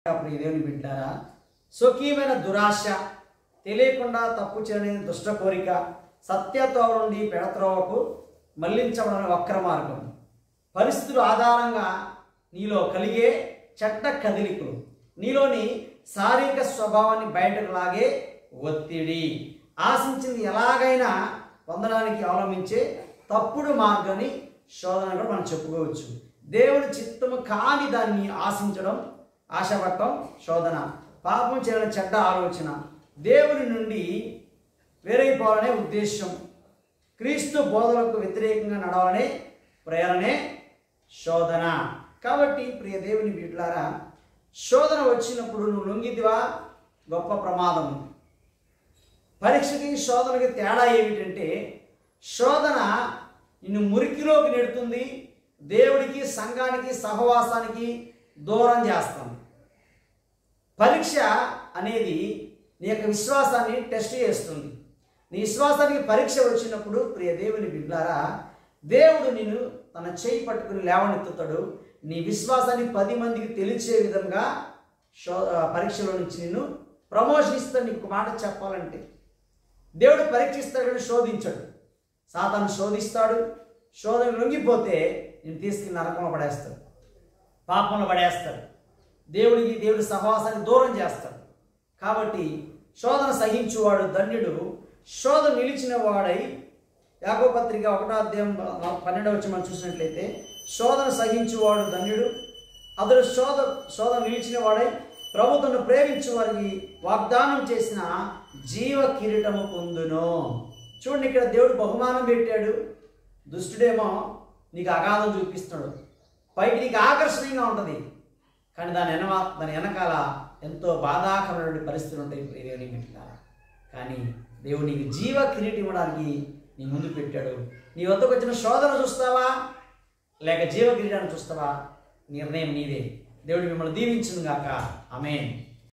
ప్రియ దేవుని బిడ్డారా, స్వకీయమైన దురాశ, తెలియకుండా తప్పు చేయని దుష్ట కోరిక, సత్యత్వం నుండి పెడత్రోవకు మళ్లించబడిన వక్ర మార్గం, పరిస్థితుల ఆధారంగా నీలో కలిగే చెడ్డ కదిలికలు, నీలోని శారీరక స్వభావాన్ని బయటకు లాగే ఒత్తిడి, ఆశించింది ఎలాగైనా పొందడానికి అవలంబించే తప్పుడు మార్గాన్ని శోధన కూడా మనం చెప్పుకోవచ్చు. దేవుని చిత్తము కాని దాన్ని ఆశించడం, ఆశపడటం శోధన. పాపం చేయడం చెడ్డ ఆలోచన, దేవుని నుండి వేరైపోవాలనే ఉద్దేశం, క్రీస్తు బోధలకు వ్యతిరేకంగా నడవాలనే ప్రేరణే శోధన. కాబట్టి ప్రియ దేవుని బిడ్డలారా, శోధన వచ్చినప్పుడు నువ్వు లొంగితివా గొప్ప ప్రమాదం. పరీక్షకి శోధనకి తేడా ఏమిటంటే, శోధన నిన్ను మురికిలోకి నెడుతుంది, దేవుడికి సంఘానికి సహవాసానికి దూరం చేస్తుంది. పరీక్ష అనేది నీ యొక్క విశ్వాసాన్ని టెస్ట్ చేస్తుంది. నీ విశ్వాసానికి పరీక్ష వచ్చినప్పుడు ప్రియ దేవుని బిడ్డలారా, దేవుడు నిన్ను తన చేయి పట్టుకుని లేవనెత్తుతాడు. నీ విశ్వాసాన్ని 10 మందికి తెలిసే విధంగా పరీక్షలో నుంచి నిన్ను ప్రమోషన్ ఇస్తాడు. నీకు మాట చెప్పాలంటే దేవుడు పరీక్షిస్తాడు, శోధించాడు. సాతాను శోధిస్తాడు, శోధన లొంగిపోతే నేను తీసుకుని నరకంలో పడేస్తాడు, పాపంలో పడేస్తాడు, దేవుడి సహవాసాన్ని దూరం చేస్తాడు. కాబట్టి శోధన సహించువాడు ధన్యుడు, శోధన నిలిచిన వాడై, యాకోబు పత్రిక 1వ అధ్యాయం 12వ వచనం మనం చూసినట్లయితే, శోధన సహించువాడు ధన్యుడు, అతడు శోధన నిలిచిన వాడై ప్రభువును ప్రేమించు వారికి వాగ్దానం చేసిన జీవ కిరీటము పొందును. చూడండి, ఇక్కడ దేవుడు బహుమానం పెట్టాడు. దుష్టుడేమో నీకు అగాధం చూపిస్తున్నాడు, పైకి నీకు ఆకర్షణీయంగా ఉంటుంది, కానీ దాని వెనకాల ఎంతో బాధాకరమైన పరిస్థితులు ఉంటాయి ప్రియని పెట్టారా. కానీ దేవుడు నీకు జీవ కిరీటం ఇవ్వడానికి నీ ముందు పెట్టాడు. నీ వద్దకు వచ్చిన శోధన చూస్తావా లేక జీవ కిరీటాన్ని చూస్తావా, నిర్ణయం నీదే. దేవుడు మిమ్మల్ని దీవించును గాక. ఆమేన్.